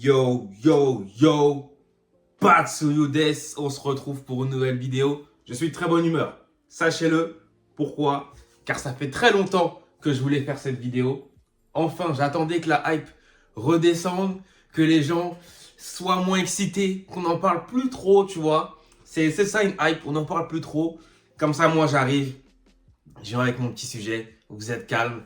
Yo, yo, yo, Patsuyu des, on se retrouve pour une nouvelle vidéo. Je suis de très bonne humeur, sachez-le. Pourquoi? Car ça fait très longtemps que je voulais faire cette vidéo. Enfin, j'attendais que la hype redescende, que les gens soient moins excités, qu'on n'en parle plus trop, tu vois. C'est ça une hype, on n'en parle plus trop. Comme ça, moi j'arrive, je viens avec mon petit sujet, vous êtes calme,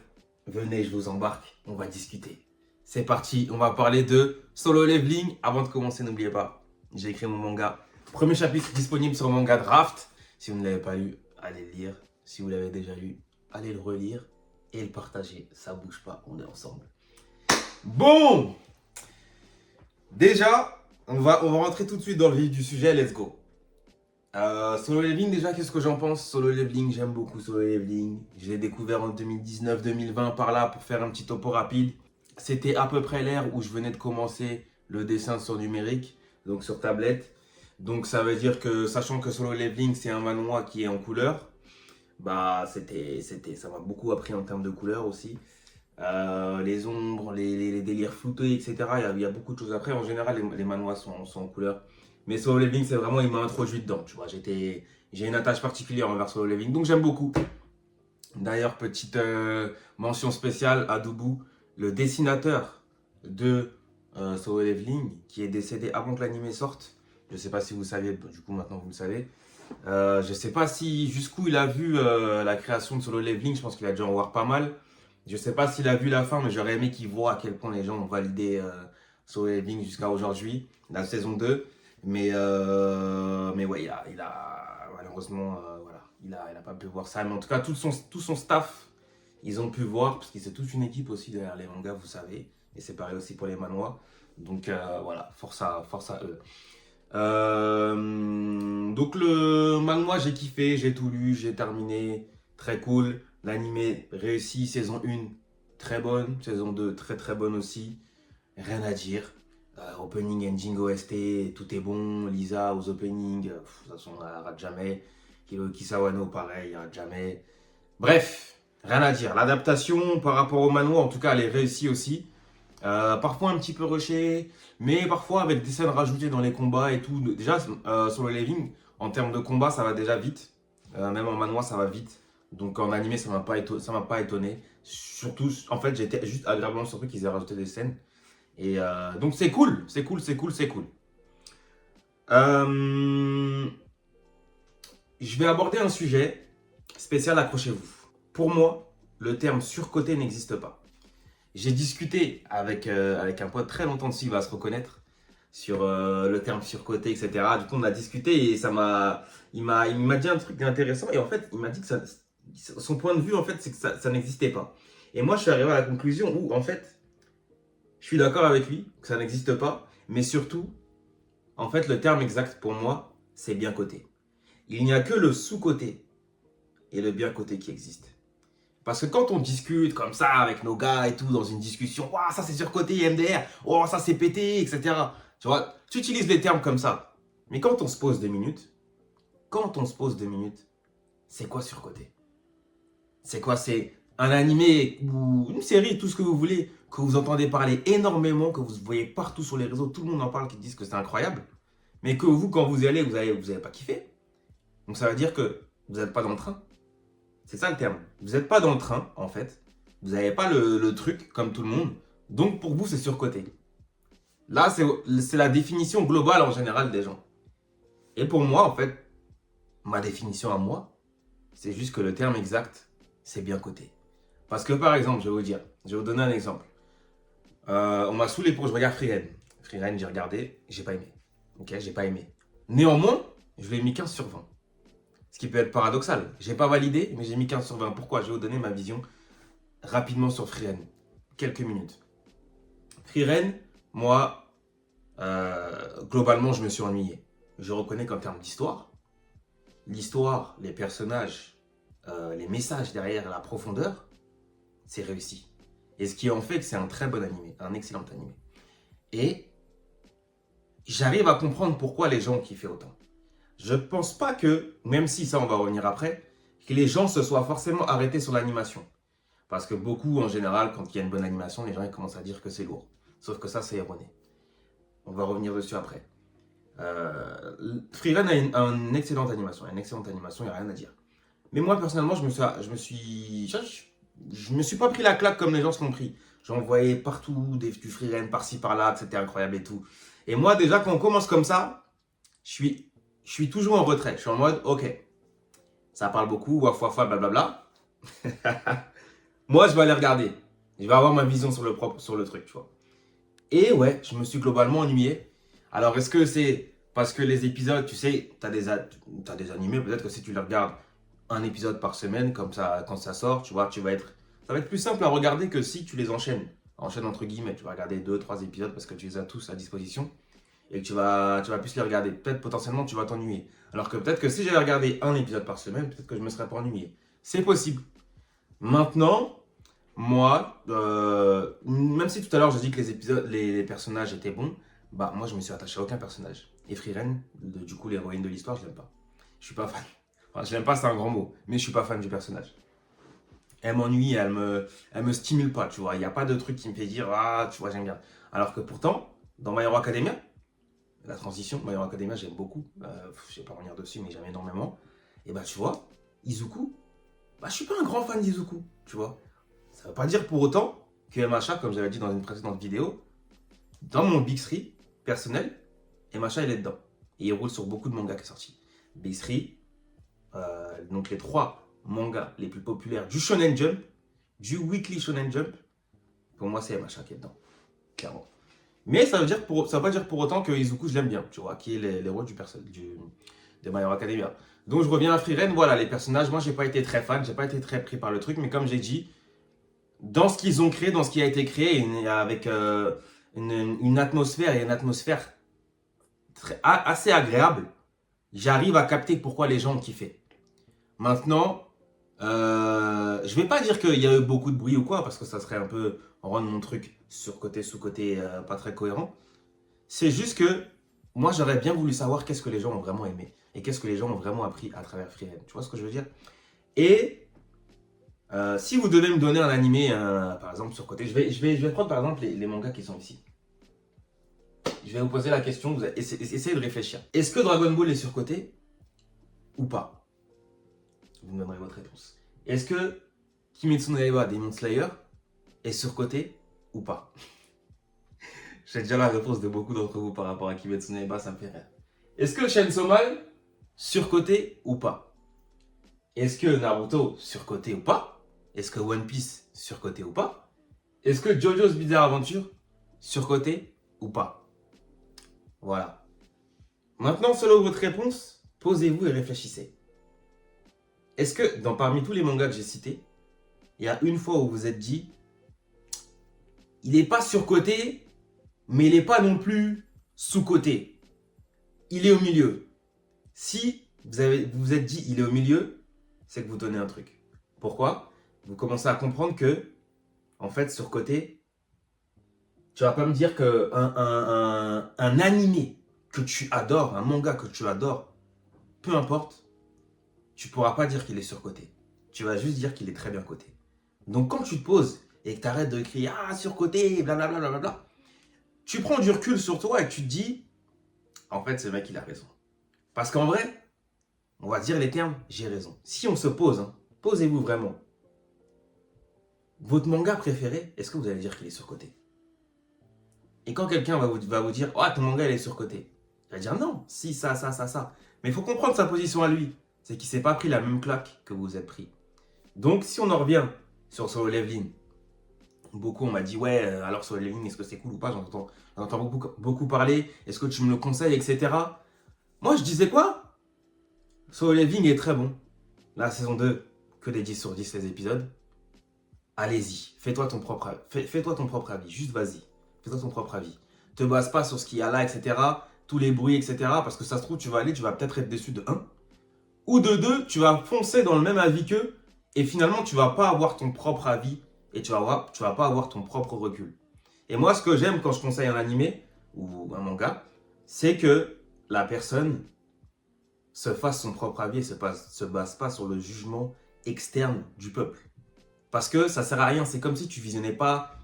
venez, je vous embarque, on va discuter. C'est parti, on va parler de Solo Leveling. Avant de commencer, n'oubliez pas, j'ai écrit mon manga. Premier chapitre disponible sur Manga Draft. Si vous ne l'avez pas lu, allez le lire. Si vous l'avez déjà lu, allez le relire et le partager. Ça bouge pas, on est ensemble. Bon, déjà, on va rentrer tout de suite dans le vif du sujet, let's go. Solo Leveling, déjà, qu'est-ce que j'en pense? Solo Leveling, j'aime beaucoup Solo Leveling. Je l'ai découvert en 2019-2020 par là pour faire un petit topo rapide. C'était à peu près l'ère où je venais de commencer le dessin sur numérique, donc sur tablette. Donc ça veut dire que, sachant que Solo Leveling, c'est un manhwa qui est en couleur, bah ça m'a beaucoup appris en termes de couleur aussi. Les ombres, les délires floutés, etc. Il y a beaucoup de choses après. En général, les manhwas sont en couleur. Mais Solo Leveling, c'est vraiment, il m'a introduit dedans, tu vois. J'ai une attache particulière envers Solo Leveling, donc j'aime beaucoup. D'ailleurs, petite mention spéciale à Doubou, le dessinateur de Solo Leveling, qui est décédé avant que l'anime sorte. Je ne sais pas si vous saviez, du coup maintenant vous le savez. Je ne sais pas si jusqu'où il a vu la création de Solo Leveling, je pense qu'il a dû en voir pas mal. Je ne sais pas s'il a vu la fin, mais j'aurais aimé qu'il voit à quel point les gens ont validé Solo Leveling jusqu'à aujourd'hui, la saison 2. Mais ouais, malheureusement, voilà, il a pas pu voir ça. Mais en tout cas, tout son staff, ils ont pu voir, parce que c'est toute une équipe aussi derrière les mangas, vous savez. Et c'est pareil aussi pour les manhwas. Donc voilà, force à eux. Donc le manhwa, j'ai kiffé, j'ai tout lu, j'ai terminé. Très cool. L'animé réussi, saison 1, très bonne. Saison 2, très très bonne aussi. Rien à dire. Opening, ending, OST, tout est bon. Lisa aux openings, de toute façon, elle rate jamais. Hiroki Sawano, pareil, elle rate jamais. Bref, rien à dire. L'adaptation par rapport au manhwa, en tout cas, elle est réussie aussi. Parfois un petit peu rushée, mais parfois avec des scènes rajoutées dans les combats et tout. Déjà, sur le leveling, en termes de combat, ça va déjà vite. Même en manhwa, ça va vite. Donc en animé, ça m'a pas étonné. Surtout, en fait, j'étais juste agréablement surpris qu'ils aient rajouté des scènes. Et donc c'est cool, c'est cool, c'est cool, c'est cool. Je vais aborder un sujet spécial, accrochez-vous. Pour moi, le terme surcoté n'existe pas. J'ai discuté avec un pote très longtemps dessus, il va se reconnaître, sur le terme surcoté, etc. Du coup, on a discuté et il m'a dit un truc intéressant. Et en fait, il m'a dit que son point de vue, en fait, c'est que ça n'existait pas. Et moi, je suis arrivé à la conclusion où, en fait, je suis d'accord avec lui, que ça n'existe pas. Mais surtout, en fait, le terme exact pour moi, c'est bien coté. Il n'y a que le sous-côté et le bien coté qui existent. Parce que quand on discute comme ça avec nos gars et tout, dans une discussion, ouah, ça c'est surcoté MDR, oh, ça c'est pété, etc. Tu vois, tu utilises les termes comme ça. Mais quand on se pose 2 minutes, c'est quoi surcoté? C'est quoi? C'est un animé ou une série, tout ce que vous voulez, que vous entendez parler énormément, que vous voyez partout sur les réseaux, tout le monde en parle, qui disent que c'est incroyable. Mais que vous, quand vous y allez, vous allez pas kiffer. Donc ça veut dire que vous n'êtes pas dans le train. C'est ça le terme. Vous n'êtes pas dans le train, en fait. Vous n'avez pas le truc comme tout le monde. Donc pour vous, c'est surcoté. Là, c'est la définition globale en général des gens. Et pour moi, en fait, ma définition à moi, c'est juste que le terme exact, c'est bien coté. Parce que par exemple, je vais vous donner un exemple. On m'a saoulé pour que je regarde Frieren. Frieren, j'ai regardé, j'ai pas aimé. Ok, j'ai pas aimé. Néanmoins, je lui ai mis 15 sur 20. Ce qui peut être paradoxal. J'ai pas validé, mais j'ai mis 15 sur 20. Pourquoi? Je vais vous donner ma vision rapidement sur Frieren. Quelques minutes. Frieren, moi, globalement, je me suis ennuyé. Je reconnais qu'en termes d'histoire, l'histoire, les personnages, les messages derrière la profondeur, c'est réussi. Et ce qui en fait que c'est un très bon animé, un excellent animé. Et j'arrive à comprendre pourquoi les gens ont kiffé autant. Je pense pas que, même si ça on va revenir après, que les gens se soient forcément arrêtés sur l'animation. Parce que beaucoup, en général, quand il y a une bonne animation, les gens ils commencent à dire que c'est lourd. Sauf que ça, c'est erroné. On va revenir dessus après. Freerun a une excellente animation. Il n'y a rien à dire. Mais moi, personnellement, je me suis pas pris la claque comme les gens se l'ont pris. J'en voyais partout, du freerun par-ci, par-là, que c'était incroyable et tout. Et moi, déjà, quand on commence comme ça, je suis toujours en retrait. Je suis en mode, ok, ça parle beaucoup, waf, waf, waf, blablabla. Moi, je vais aller regarder. Je vais avoir ma vision sur le truc, tu vois. Et ouais, je me suis globalement ennuyé. Alors, est-ce que c'est parce que les épisodes, tu sais, t'as des animés, peut-être que si tu les regardes un épisode par semaine, comme ça, quand ça sort, tu vois, ça va être plus simple à regarder que si tu les enchaînes. Enchaîne entre guillemets, tu vas regarder 2, 3 épisodes parce que tu les as tous à disposition et que tu vas plus les regarder. Peut-être potentiellement tu vas t'ennuyer. Alors que peut-être que si j'avais regardé un épisode par semaine, peut-être que je me serais pas ennuyé. C'est possible. Maintenant, moi, même si tout à l'heure j'ai dit que les personnages étaient bons, bah moi je me suis attaché à aucun personnage. Et Frieren, du coup l'héroïne de l'histoire, je l'aime pas. Je suis pas fan. Enfin, je l'aime pas, c'est un grand mot, mais je suis pas fan du personnage. Elle m'ennuie, elle me stimule pas, tu vois. Il n'y a pas de truc qui me fait dire, ah, tu vois, j'aime bien. Alors que pourtant, dans My Hero Academia, la transition, My Hero Academia, j'aime beaucoup. Je vais pas revenir dessus, mais j'aime énormément. Et bah, tu vois, Izuku, bah, je suis pas un grand fan d'Izuku, tu vois. Ça veut pas dire pour autant que MHA, comme j'avais dit dans une précédente vidéo, dans mon Big 3 personnel, MHA, il est dedans. Et il roule sur beaucoup de mangas qui sont sortis. Big 3, donc les 3 mangas les plus populaires du Shonen Jump, du Weekly Shonen Jump, pour moi, c'est MHA qui est dedans, clairement. Mais ça veut pas dire pour autant que Izuku, je l'aime bien, tu vois, qui est l'héros de My Hero Academia. Donc je reviens à Frieren, voilà, les personnages, moi j'ai pas été très fan, j'ai pas été très pris par le truc, mais comme j'ai dit, dans ce qu'ils ont créé, dans ce qui a été créé, avec une atmosphère et une atmosphère assez agréable, j'arrive à capter pourquoi les gens ont kiffé. Maintenant, je vais pas dire qu'il y a eu beaucoup de bruit ou quoi, parce que ça serait un peu rendre mon truc surcoté, sous-côté, pas très cohérent. C'est juste que moi, j'aurais bien voulu savoir qu'est-ce que les gens ont vraiment aimé et qu'est-ce que les gens ont vraiment appris à travers Freeland. Tu vois ce que je veux dire? Et si vous devez me donner un animé, par exemple, surcoté, je vais prendre par exemple les mangas qui sont ici. Je vais vous poser la question, essayez de réfléchir. Est-ce que Dragon Ball est surcoté ou pas? Vous me donnerez votre réponse. Est-ce que Kimetsu no Yaiba Demon Slayer est surcoté ou pas? J'ai déjà la réponse de beaucoup d'entre vous par rapport à Kimetsu no Yaiba, ça me fait rire. Est-ce que Chainsaw Man surcoté ou pas? Est-ce que Naruto surcoté ou pas? Est-ce que One Piece surcoté ou pas? Est-ce que JoJo's Bizarre Adventure surcoté ou pas? Voilà. Maintenant, selon votre réponse, posez-vous et réfléchissez. Est-ce que, parmi tous les mangas que j'ai cités, il y a une fois où vous vous êtes dit, il n'est pas surcoté, mais il n'est pas non plus sous-coté. Il est au milieu. Si vous vous êtes dit, il est au milieu, c'est que vous donnez un truc. Pourquoi? Vous commencez à comprendre que, en fait, surcoté, tu vas pas me dire que un animé que tu adores, un manga que tu adores, peu importe, tu pourras pas dire qu'il est surcoté. Tu vas juste dire qu'il est très bien coté. Donc quand tu te poses et que tu arrêtes de crier « Ah, surcoté, blablabla, blablabla », tu prends du recul sur toi et tu te dis « En fait, ce mec, il a raison. » Parce qu'en vrai, on va dire les termes « J'ai raison ». Si on se pose, posez-vous vraiment. Votre manga préféré, est-ce que vous allez dire qu'il est surcoté? Et quand quelqu'un va vous dire « Ah, ton manga, il est surcoté », il va dire « Non, si, ça, ça, ça, ça ». Mais il faut comprendre sa position à lui. C'est qu'il ne s'est pas pris la même claque que vous vous êtes pris. Donc, si on en revient sur Solo Leveling, beaucoup on m'a dit ouais, alors Solo Leveling, est-ce que c'est cool ou pas? J'entends beaucoup parler. Est-ce que tu me le conseilles, etc. Moi, je disais quoi? Solo Leveling est très bon. La saison 2, que des 10 sur 10 les épisodes. Allez-y, fais-toi ton propre avis. Juste vas-y, fais-toi ton propre avis. Te base pas sur ce qu'il y a là, etc. Tous les bruits, etc. Parce que ça se trouve, tu vas peut-être être déçu de 1. Ou de 2, tu vas foncer dans le même avis qu'eux. Et finalement, tu vas pas avoir ton propre avis et tu vas pas avoir ton propre recul. Et moi, ce que j'aime quand je conseille un animé ou un manga, c'est que la personne se fasse son propre avis et se base pas sur le jugement externe du peuple. Parce que ça sert à rien, c'est comme si tu visionnais pas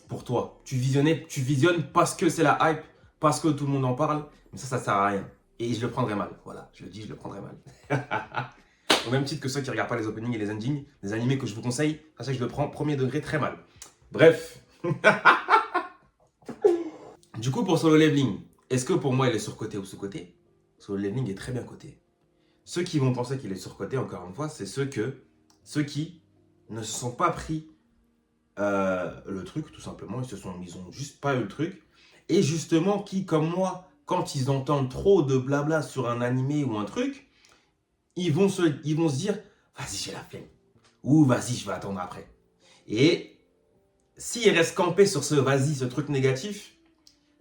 pour toi. Tu visionnes parce que c'est la hype, parce que tout le monde en parle, mais ça sert à rien. Et je le prendrai mal. Voilà, je le dis, je le prendrai mal. Au même titre que ceux qui ne regardent pas les openings et les endings, les animés que je vous conseille, sachez que je le prends premier degré très mal. Bref. Du coup, pour Solo Leveling, est-ce que pour moi il est surcoté ou sous-coté? Solo Leveling est très bien coté. Ceux qui vont penser qu'il est surcoté, encore une fois, c'est ceux qui ne se sont pas pris le truc, tout simplement. Ils ont juste pas eu le truc. Et justement, qui, comme moi, quand ils entendent trop de blabla sur un animé ou un truc, ils vont se dire, vas-y, j'ai la flemme. Ou vas-y, je vais attendre après. Et s'ils restent campés sur ce vas-y, ce truc négatif,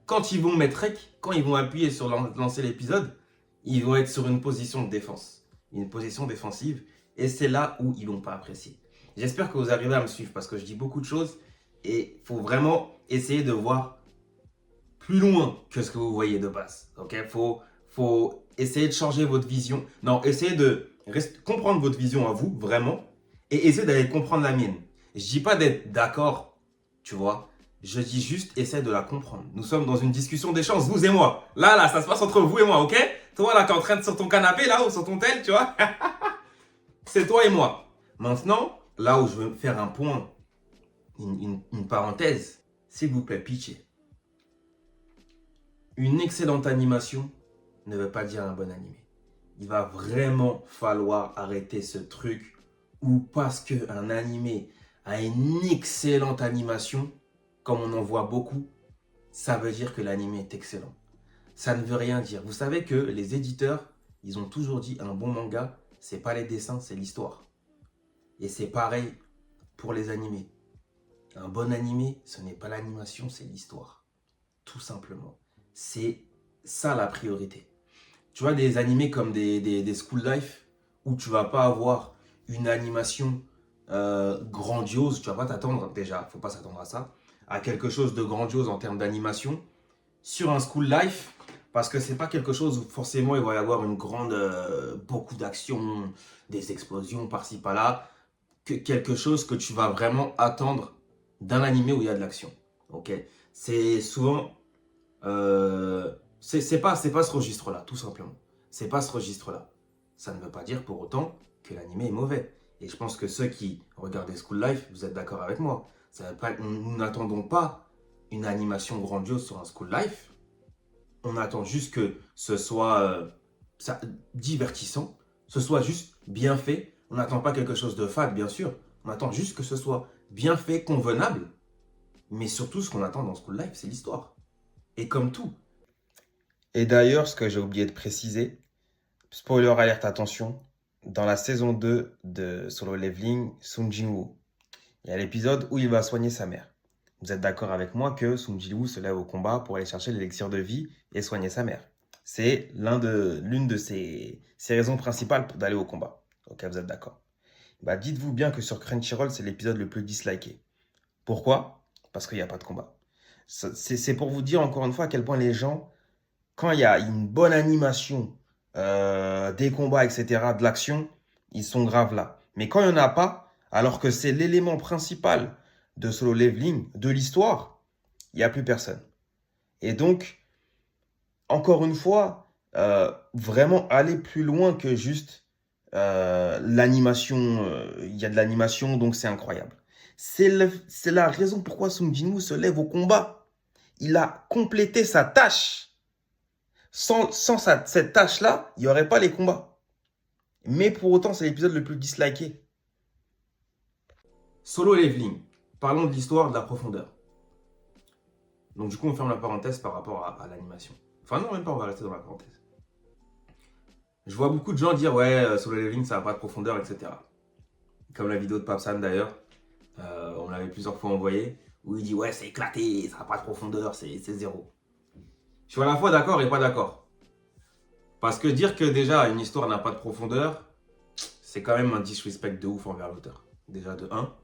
quand ils vont mettre rec, quand ils vont appuyer sur lancer l'épisode, ils vont être sur une position de défense, une position défensive, et c'est là où ils n'ont pas apprécié. J'espère que vous arrivez à me suivre parce que je dis beaucoup de choses et il faut vraiment essayer de voir plus loin que ce que vous voyez de base. Okay? Faut essayer de changer votre vision. Non, essayez de comprendre votre vision à vous, vraiment, et essayer d'aller comprendre la mienne. Je dis pas d'être d'accord, tu vois. Je dis juste, essaie de la comprendre. Nous sommes dans une discussion d'échange, vous et moi. Là, ça se passe entre vous et moi, ok? Toi, là, qui es en train de sur ton canapé, là, ou sur ton tel, tu vois? C'est toi et moi. Maintenant, là où je veux faire un point, une parenthèse, s'il vous plaît, pitchez. Une excellente animation ne veut pas dire un bon animé. Il va vraiment falloir arrêter ce truc où parce qu'un animé a une excellente animation, comme on en voit beaucoup, ça veut dire que l'animé est excellent. Ça ne veut rien dire. Vous savez que les éditeurs, ils ont toujours dit un bon manga, c'est pas les dessins, c'est l'histoire. Et c'est pareil pour les animés. Un bon animé, ce n'est pas l'animation, c'est l'histoire. Tout simplement. C'est ça la priorité. Tu vois, des animés comme des School Life, où tu vas pas avoir une animation grandiose, tu vas pas t'attendre, déjà, faut pas s'attendre à ça, à quelque chose de grandiose en termes d'animation, sur un School Life, parce que c'est pas quelque chose où forcément il va y avoir une grande, beaucoup d'action, des explosions par-ci par-là, que quelque chose que tu vas vraiment attendre d'un animé où il y a de l'action. Ok, c'est souvent c'est pas ce registre-là, tout simplement. C'est pas ce registre-là. Ça ne veut pas dire pour autant que l'animé est mauvais. Et je pense que ceux qui regardent School Life, vous êtes d'accord avec moi. Ça veut pas, nous n'attendons pas une animation grandiose sur un School Life. On attend juste que ce soit divertissant, ce soit juste bien fait. On n'attend pas quelque chose de fade, bien sûr. On attend juste que ce soit bien fait, convenable. Mais surtout, ce qu'on attend dans School Life, c'est l'histoire. Et comme tout. Et d'ailleurs, ce que j'ai oublié de préciser, spoiler alerte, attention, dans la saison 2 de Solo Leveling, Sung Jin-woo, il y a l'épisode où il va soigner sa mère. Vous êtes d'accord avec moi que Sung Jin-woo se lève au combat pour aller chercher l'élixir de vie et soigner sa mère. C'est l'une de ses raisons principales d'aller au combat. Ok, vous êtes d'accord. Bah, dites-vous bien que sur Crunchyroll, c'est l'épisode le plus disliké. Pourquoi? Parce qu'il n'y a pas de combat. C'est pour vous dire encore une fois à quel point les gens, quand il y a une bonne animation, des combats, etc., de l'action, ils sont graves là. Mais quand il n'y en a pas, alors que c'est l'élément principal de Solo Leveling, de l'histoire, il n'y a plus personne. Et donc, encore une fois, vraiment aller plus loin que juste l'animation. Il y a de l'animation, donc c'est incroyable. C'est la raison pourquoi Sung Jin-woo se lève au combat. Il a complété sa tâche. Sans cette tâche-là, il n'y aurait pas les combats. Mais pour autant, c'est l'épisode le plus disliké. Solo Leveling. Parlons de l'histoire, de la profondeur. Donc du coup, on ferme la parenthèse par rapport à l'animation. Enfin non, même pas, on va rester dans la parenthèse. Je vois beaucoup de gens dire, ouais, Solo Leveling, ça n'a pas de profondeur, etc. Comme la vidéo de Papsan d'ailleurs. On me l'avait plusieurs fois envoyé. Où il dit, ouais, c'est éclaté, ça n'a pas de profondeur, c'est zéro. Je suis à la fois d'accord et pas d'accord. Parce que dire que déjà une histoire n'a pas de profondeur, c'est quand même un disrespect de ouf envers l'auteur. Déjà de 1.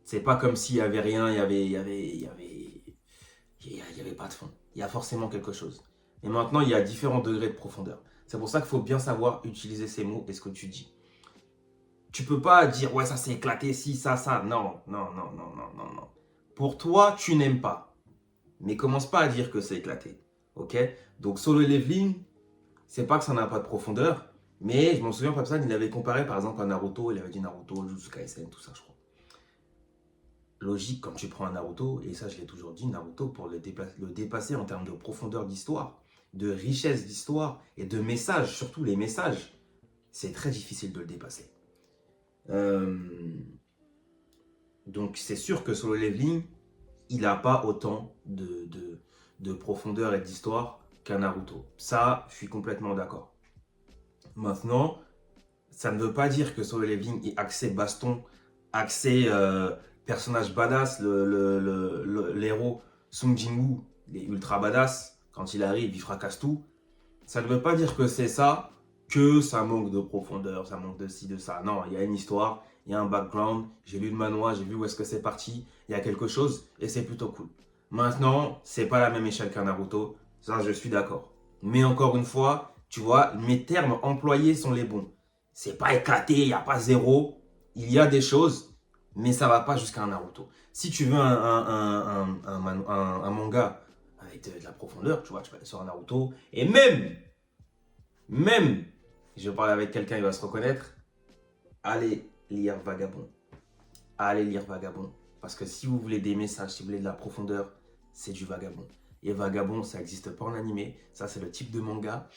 C'est pas comme s'il y avait rien, il y avait pas de fond. Il y a forcément quelque chose. Et maintenant, il y a différents degrés de profondeur. C'est pour ça qu'il faut bien savoir utiliser ces mots et ce que tu dis. Tu peux pas dire, ouais, ça s'est éclaté, si, ça. Non. Pour toi, tu n'aimes pas. Mais commence pas à dire que c'est éclaté. Ok? Donc Solo Leveling, c'est pas que ça n'a pas de profondeur, mais je m'en souviens, Papsan, il avait comparé par exemple à Naruto, il avait dit Naruto, Jujutsu Kaisen, tout ça, je crois. Logique, quand tu prends un Naruto, et ça je l'ai toujours dit, Naruto, pour le dépasser en termes de profondeur d'histoire, de richesse d'histoire et de messages, surtout les messages, c'est très difficile de le dépasser. Donc c'est sûr que Solo Leveling, il n'a pas autant de profondeur et d'histoire qu'un Naruto. Ça, je suis complètement d'accord. Maintenant, ça ne veut pas dire que Solo Leveling est axé baston, axé personnage badass, l'héros Sung Jin-woo, il est ultra badass, quand il arrive, il fracasse tout. Ça ne veut pas dire que c'est ça, que ça manque de profondeur, ça manque de ci, de ça. Non, il y a une histoire, il y a un background, j'ai lu le manoir, j'ai vu où est-ce que c'est parti, il y a quelque chose et c'est plutôt cool. Maintenant, c'est pas la même échelle qu'un Naruto, ça je suis d'accord. Mais encore une fois, tu vois, mes termes employés sont les bons. C'est pas éclaté, il n'y a pas zéro, il y a des choses, mais ça va pas jusqu'à un Naruto. Si tu veux un manga avec de la profondeur, tu vois, tu vas aller sur un Naruto, et même, je parle avec quelqu'un, il va se reconnaître, allez lire Vagabond. Allez lire Vagabond. Parce que si vous voulez des messages, si vous voulez de la profondeur, c'est du Vagabond. Et Vagabond, ça n'existe pas en animé. Ça, c'est le type de manga.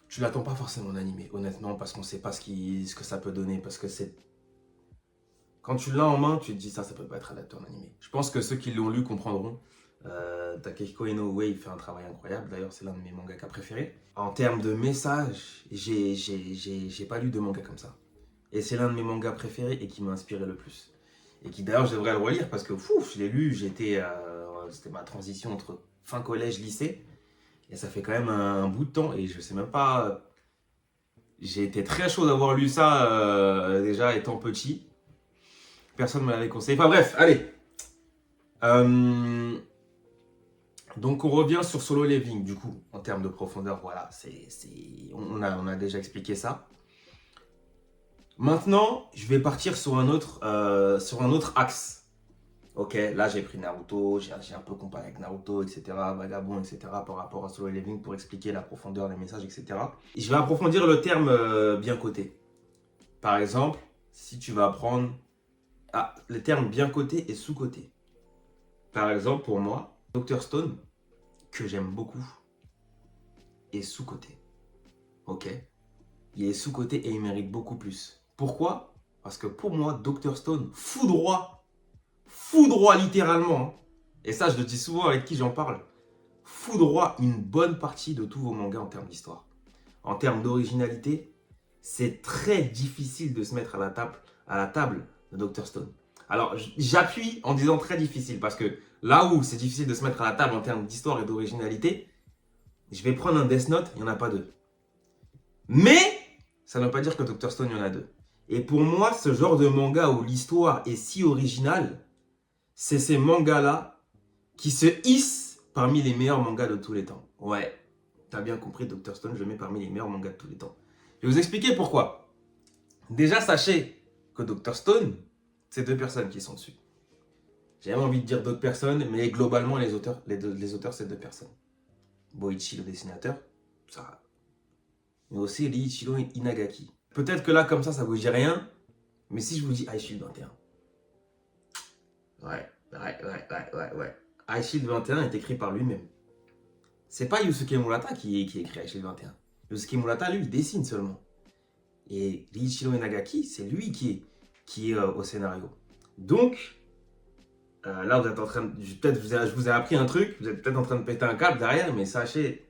Tu l'attends pas forcément en animé, honnêtement, parce qu'on ne sait pas ce que ça peut donner. Parce que c'est... Quand tu l'as en main, tu te dis ça peut pas être adapté en animé. Je pense que ceux qui l'ont lu comprendront. Takehiko Inoue, il fait un travail incroyable. D'ailleurs, c'est l'un de mes mangaka préférés. En termes de messages, j'ai pas lu de manga comme ça. Et c'est l'un de mes mangas préférés et qui m'a inspiré le plus. Et qui d'ailleurs, je devrais le relire parce que je l'ai lu, c'était ma transition entre fin collège, lycée. Et ça fait quand même un bout de temps et je sais même pas... J'ai été très chaud d'avoir lu ça déjà étant petit. Personne ne me l'avait conseillé. Enfin bref, allez. Donc on revient sur Solo Leveling du coup, en termes de profondeur. Voilà, on a déjà expliqué ça. Maintenant, je vais partir sur un autre axe. Ok, là j'ai pris Naruto, j'ai un peu comparé avec Naruto, etc., Vagabond, etc., par rapport à Solo Leveling pour expliquer la profondeur des messages, etc. Et je vais approfondir le terme bien coté. Par exemple, si tu vas prendre le terme bien coté et sous-coté. Par exemple, pour moi, Dr Stone, que j'aime beaucoup, est sous-coté. Ok, il est sous-coté et il mérite beaucoup plus. Pourquoi? Parce que pour moi, Dr Stone foudroie littéralement, hein. Et ça je le dis souvent avec qui j'en parle, foudroie une bonne partie de tous vos mangas en termes d'histoire. En termes d'originalité, c'est très difficile de se mettre à la table de Dr Stone. Alors j'appuie en disant très difficile parce que là où c'est difficile de se mettre à la table en termes d'histoire et d'originalité, je vais prendre un Death Note, il n'y en a pas deux. Mais ça ne veut pas dire que Dr Stone, il y en a deux. Et pour moi, ce genre de manga où l'histoire est si originale, c'est ces mangas-là qui se hissent parmi les meilleurs mangas de tous les temps. Ouais, t'as bien compris, Dr Stone, je le mets parmi les meilleurs mangas de tous les temps. Je vais vous expliquer pourquoi. Déjà, sachez que Dr Stone, c'est deux personnes qui sont dessus. J'ai même envie de dire d'autres personnes, mais globalement, les auteurs, c'est deux personnes. Boichi, le dessinateur, ça. Mais aussi Riichiro Inagaki. Peut-être que là, comme ça vous dit rien, mais si je vous dis iShield 21. Ouais. iShield 21 est écrit par lui-même. C'est pas Yusuke Murata qui écrit iShield 21. Yusuke Murata, lui, il dessine seulement. Et Riichiro Inagaki, c'est lui qui est au scénario. Donc, là, vous êtes en train de... je vous ai appris un truc, vous êtes peut-être en train de péter un câble derrière, mais sachez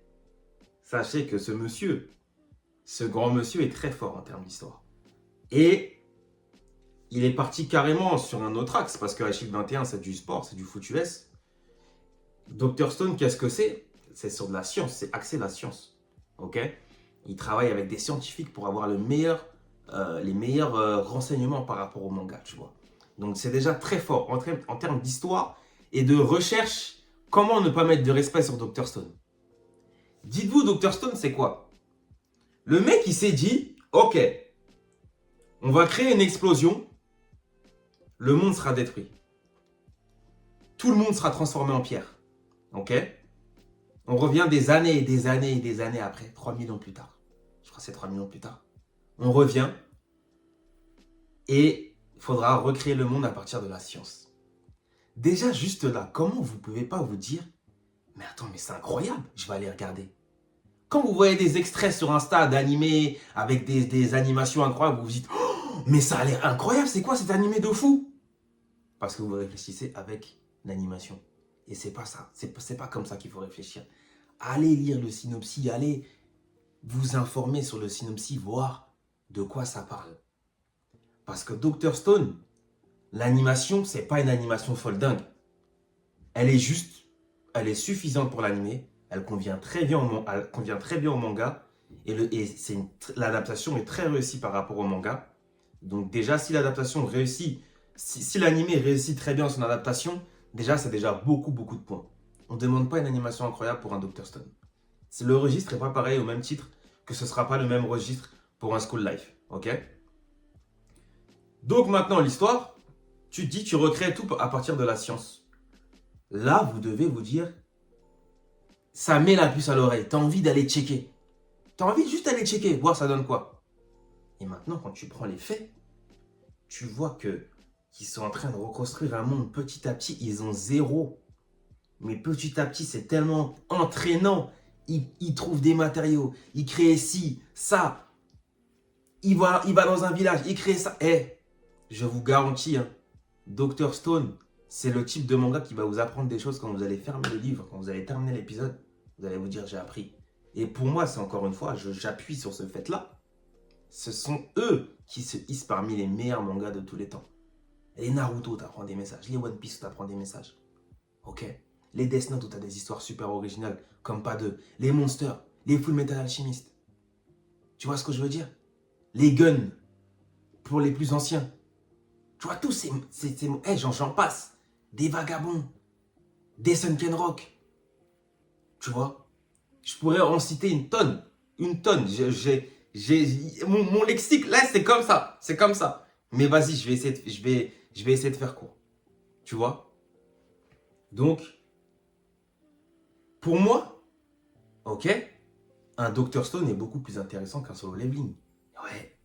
que ce grand monsieur est très fort en termes d'histoire. Et il est parti carrément sur un autre axe, parce que iShield 21, c'est du sport, c'est du foot US. Dr Stone, qu'est-ce que c'est? C'est sur de la science, c'est axé la science. Ok? Il travaille avec des scientifiques pour avoir les meilleurs renseignements par rapport au manga, tu vois. Donc c'est déjà très fort en termes d'histoire et de recherche. Comment ne pas mettre de respect sur Dr Stone? Dites-vous, Dr Stone, c'est quoi? Le mec, il s'est dit, ok, on va créer une explosion, le monde sera détruit. Tout le monde sera transformé en pierre. Ok? On revient des années et des années et des années après, 3000 ans plus tard. Je crois que c'est 3000 ans plus tard. On revient et il faudra recréer le monde à partir de la science. Déjà, juste là, comment vous ne pouvez pas vous dire « Mais attends, mais c'est incroyable, je vais aller regarder ». Quand vous voyez des extraits sur Insta d'animés avec des animations incroyables, vous vous dites oh, « Mais ça a l'air incroyable, c'est quoi cet animé de fou ?» Parce que vous réfléchissez avec l'animation. Et c'est pas ça, c'est pas comme ça qu'il faut réfléchir. Allez lire le synopsis, allez vous informer sur le synopsis, voir de quoi ça parle. Parce que Dr Stone, l'animation, c'est pas une animation folle dingue. Elle est juste, elle est suffisante pour l'animé, elle convient très bien au manga, et l'adaptation est très réussie par rapport au manga. Donc déjà, si l'adaptation réussit, si l'animé réussit très bien son adaptation, déjà, c'est déjà beaucoup de points. On ne demande pas une animation incroyable pour un Dr Stone. Le registre n'est pas pareil au même titre que ce ne sera pas le même registre pour un School Life. Ok? Donc maintenant, l'histoire, tu te dis, tu recrées tout à partir de la science. Là, vous devez vous dire, ça met la puce à l'oreille. Tu as envie d'aller checker. Tu as envie juste d'aller checker, voir ça donne quoi. Et maintenant, quand tu prends les faits, tu vois qu'ils sont en train de reconstruire un monde petit à petit. Ils ont zéro. Mais petit à petit, c'est tellement entraînant. Il trouve des matériaux, il crée ci, ça. Il va dans un village, il crée ça. Je vous garantis, hein, Dr Stone, c'est le type de manga qui va vous apprendre des choses quand vous allez fermer le livre, quand vous allez terminer l'épisode. Vous allez vous dire, j'ai appris. Et pour moi, c'est encore une fois, j'appuie sur ce fait-là. Ce sont eux qui se hissent parmi les meilleurs mangas de tous les temps. Les Naruto, t'apprends des messages. Les One Piece, t'apprends des messages. Ok? Les Death Note où tu as des histoires super originales, comme pas deux. Les Monsters, les Full Metal Alchemist. Tu vois ce que je veux dire? Les Guns, pour les plus anciens. Tu vois, tous ces j'en passe. Des Vagabonds, des Sunken Rock. Tu vois? Je pourrais en citer une tonne. Une tonne. Mon lexique, là, c'est comme ça. C'est comme ça. Mais vas-y, je vais essayer de faire court. Tu vois? Donc, pour moi, ok, un Dr Stone est beaucoup plus intéressant qu'un Solo Leveling. Ouais.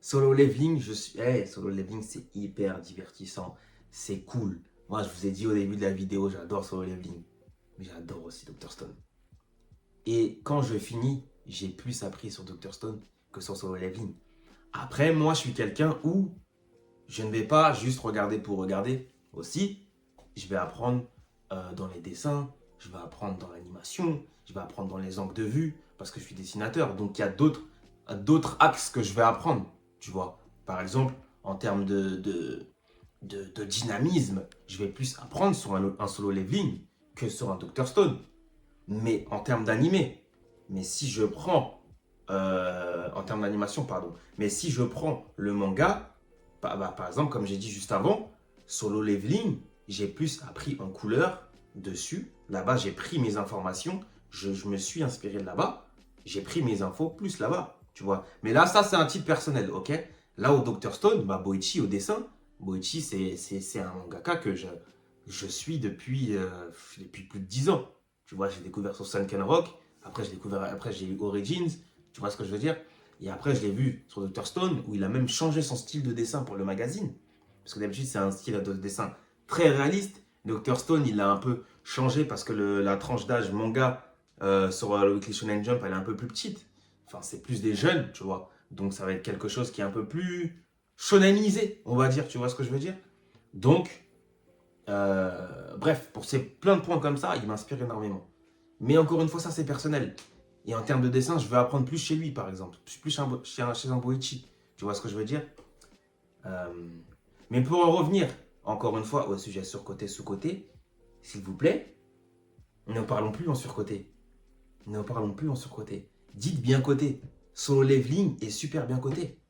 Solo Leveling, Solo Leveling, c'est hyper divertissant. C'est cool. Moi, je vous ai dit au début de la vidéo, j'adore Solo Leveling. Mais j'adore aussi Dr Stone. Et quand je finis, j'ai plus appris sur Dr Stone que sur Solo Leveling. Après, moi, je suis quelqu'un où je ne vais pas juste regarder pour regarder. Aussi, je vais apprendre dans les dessins, je vais apprendre dans l'animation, je vais apprendre dans les angles de vue, parce que je suis dessinateur. Donc, il y a d'autres axes que je vais apprendre, tu vois. Par exemple, en termes de dynamisme, je vais plus apprendre sur un Solo Leveling que sur un Dr Stone. Mais en termes d'animé, mais si je prends, en termes d'animation, pardon, mais si je prends le manga, par exemple, comme j'ai dit juste avant, Solo Leveling, j'ai plus appris en couleur dessus. Là-bas, j'ai pris mes informations, je me suis inspiré de là-bas, j'ai pris mes infos plus là-bas, tu vois. Mais là, ça, c'est un titre personnel, ok? Là, au Dr Stone, Boichi au dessin, Boichi, c'est un mangaka que je suis depuis plus de 10 ans. Tu vois, j'ai découvert sur Sunken Rock, après j'ai eu Origins, tu vois ce que je veux dire? Et après, je l'ai vu sur Dr Stone, où il a même changé son style de dessin pour le magazine. Parce que d'habitude, c'est un style de dessin très réaliste. Dr Stone, il l'a un peu changé parce que la tranche d'âge manga sur le Weekly Shonen Jump, elle est un peu plus petite. Enfin, c'est plus des jeunes, tu vois. Donc, ça va être quelque chose qui est un peu plus shonenisé, on va dire. Tu vois ce que je veux dire? Donc, bref, pour ces plein de points comme ça, il m'inspire énormément. Mais encore une fois, ça, c'est personnel. Et en termes de dessin, je veux apprendre plus chez lui, par exemple. Plus chez un Boichi. Tu vois ce que je veux dire? Mais pour en revenir, encore une fois, au sujet surcoté, sous-côté, s'il vous plaît, ne parlons plus en surcoté. Ne parlons plus en surcoté. Dites bien coté. Solo Leveling est super bien coté.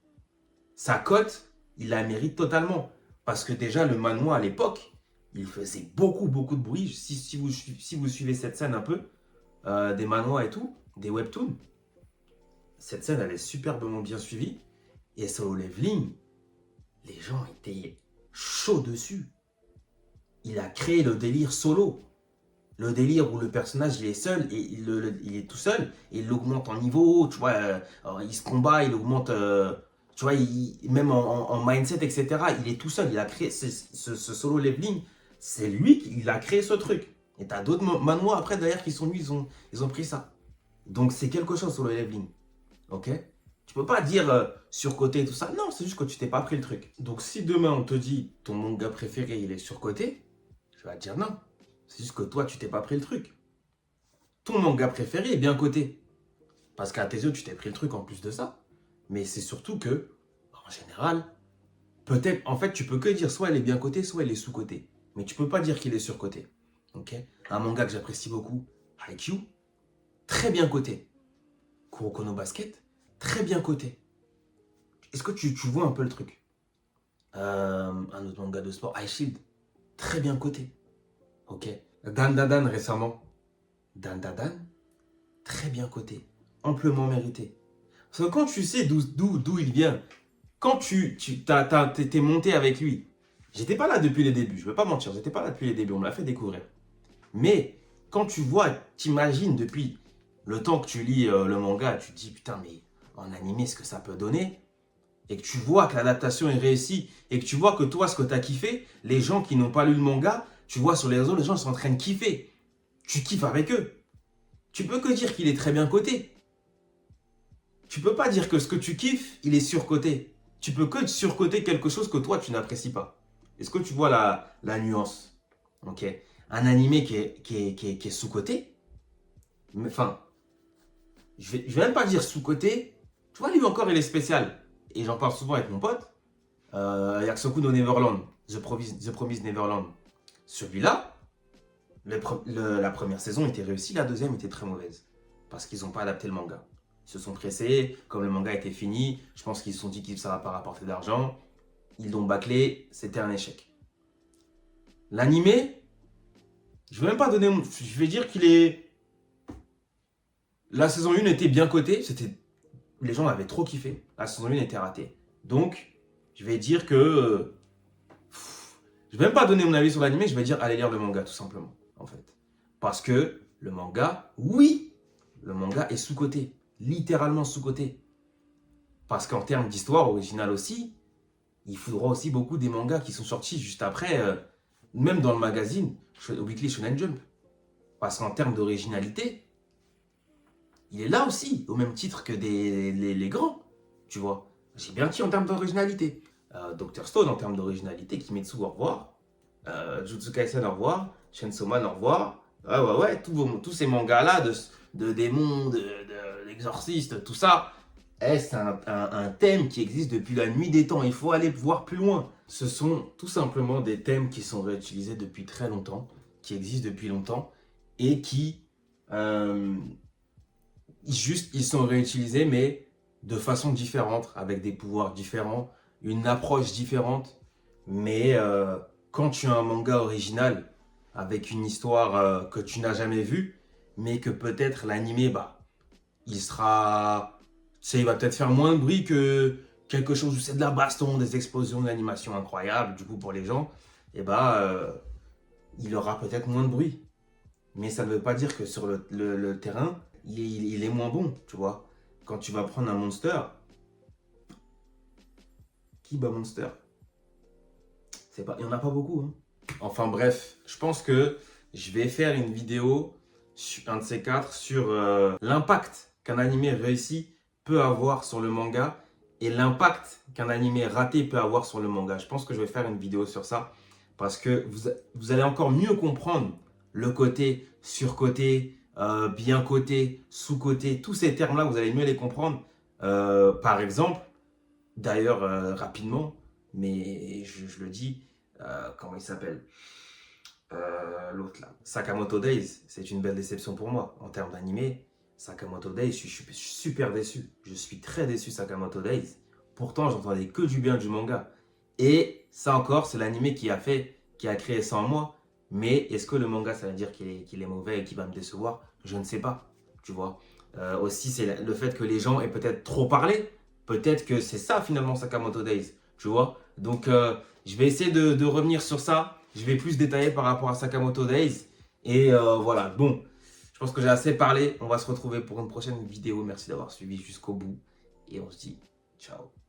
Sa cote, il la mérite totalement. Parce que déjà, le manhwa à l'époque, il faisait beaucoup de bruit. Si vous suivez cette scène un peu, des manhwas et tout, des webtoons, cette scène, elle est superbement bien suivie. Et Solo Leveling, les gens étaient chauds dessus. Il a créé le délire solo. Le délire où le personnage il est seul et il est tout seul et il augmente en niveau, tu vois, il se combat, il augmente, tu vois, même en mindset, etc. Il est tout seul, il a créé ce solo leveling, c'est lui qui a créé ce truc. Et t'as d'autres manois après derrière qui sont lui, ils ont pris ça. Donc c'est quelque chose solo leveling, ok? Tu peux pas dire surcoté tout ça, non, c'est juste que tu t'es pas pris le truc. Donc si demain on te dit ton manga préféré il est surcoté, je vais te dire non. C'est juste que toi, tu t'es pas pris le truc. Ton manga préféré est bien coté. Parce qu'à tes yeux, tu t'es pris le truc en plus de ça. Mais c'est surtout que, en général, peut-être, en fait, tu peux que dire soit elle est bien cotée, soit elle est sous-cotée. Mais tu peux pas dire qu'il est surcoté. Ok? Un manga que j'apprécie beaucoup, Haikyuu, très bien coté. Kuroko no Basket, très bien coté. Est-ce que tu vois un peu le truc? Un autre manga de sport, Ice Shield, très bien coté. Ok? Dan Dadan récemment, Dan Dadan, très bien coté, amplement mérité. Parce que quand tu sais d'où il vient, quand t'es monté avec lui, j'étais pas là depuis les débuts, je vais pas mentir, j'étais pas là depuis les débuts, on me l'a fait découvrir. Mais quand tu vois, t'imagines depuis le temps que tu lis le manga, tu te dis putain, mais en animé, ce que ça peut donner, et que tu vois que l'adaptation est réussie, et que tu vois que toi, ce que t'as kiffé, les gens qui n'ont pas lu le manga, tu vois sur les réseaux, les gens sont en train de kiffer. Tu kiffes avec eux. Tu peux que dire qu'il est très bien coté. Tu peux pas dire que ce que tu kiffes, il est surcoté. Tu peux que surcoter quelque chose que toi, tu n'apprécies pas. Est-ce que tu vois la nuance? Ok. Un animé qui est sous-coté, enfin, je vais même pas dire sous-coté. Tu vois, lui encore, il est spécial. Et j'en parle souvent avec mon pote. Yakusoku no Neverland. The Promised Neverland. Celui-là, la première saison était réussie, la deuxième était très mauvaise. Parce qu'ils n'ont pas adapté le manga. Ils se sont pressés, comme le manga était fini, je pense qu'ils se sont dit que ça ne va pas rapporter d'argent. Ils l'ont bâclé, c'était un échec. L'animé, je ne vais même pas donner je vais dire qu'il est. La saison 1 était bien cotée, les gens avaient trop kiffé. La saison 1 était ratée. Donc, je vais dire que. Je vais même pas donner mon avis sur l'animé, je vais dire allez lire le manga, tout simplement, en fait. Parce que le manga, oui, le manga est sous-coté. Littéralement sous-coté. Parce qu'en termes d'histoire originale aussi, il faudra aussi beaucoup des mangas qui sont sortis juste après, même dans le magazine, Weekly Shonen Jump. Parce qu'en termes d'originalité, il est là aussi, au même titre que les grands, tu vois. J'ai bien dit en termes d'originalité. Dr Stone en termes d'originalité, Kimetsu au revoir, Jujutsu Kaisen au revoir, Chainsaw Man au revoir. Ouais, tous ces mangas-là de démons, d'exorcistes, tout ça, c'est un thème qui existe depuis la nuit des temps. Il faut aller voir plus loin. Ce sont tout simplement des thèmes qui sont réutilisés depuis très longtemps, qui existent depuis longtemps, et qui, ils sont réutilisés, mais de façon différente, avec des pouvoirs différents, une approche différente. Mais quand tu as un manga original, avec une histoire que tu n'as jamais vue, mais que peut-être l'animé, bah, il sera. Tu sais, il va peut-être faire moins de bruit que quelque chose où c'est de la baston, des explosions, d'animation incroyables, du coup, pour les gens, et bah, il aura peut-être moins de bruit. Mais ça ne veut pas dire que sur le terrain, il est moins bon, tu vois. Quand tu vas prendre un Monster, qui bat Monster? Il n'y en a pas beaucoup, hein. Enfin bref, je pense que je vais faire une vidéo, un de ces quatre, sur l'impact qu'un animé réussi peut avoir sur le manga et l'impact qu'un animé raté peut avoir sur le manga. Je pense que je vais faire une vidéo sur ça parce que vous allez encore mieux comprendre le côté surcoté, bien coté, sous-coté, tous ces termes-là, vous allez mieux les comprendre. Par exemple, d'ailleurs, rapidement, mais je le dis, comment il s'appelle? L'autre là, Sakamoto Days, c'est une belle déception pour moi en termes d'animé. Sakamoto Days, je suis super déçu. Je suis très déçu Sakamoto Days. Pourtant, j'entendais que du bien du manga. Et ça encore, c'est l'animé qui a créé ça en moi. Mais est-ce que le manga, ça veut dire qu'il est mauvais et qu'il va me décevoir? Je ne sais pas, tu vois. Aussi, c'est le fait que les gens aient peut-être trop parlé. Peut-être que c'est ça finalement Sakamoto Days, tu vois. Donc, je vais essayer de revenir sur ça. Je vais plus détailler par rapport à Sakamoto Days. Et voilà, bon, je pense que j'ai assez parlé. On va se retrouver pour une prochaine vidéo. Merci d'avoir suivi jusqu'au bout. Et on se dit ciao.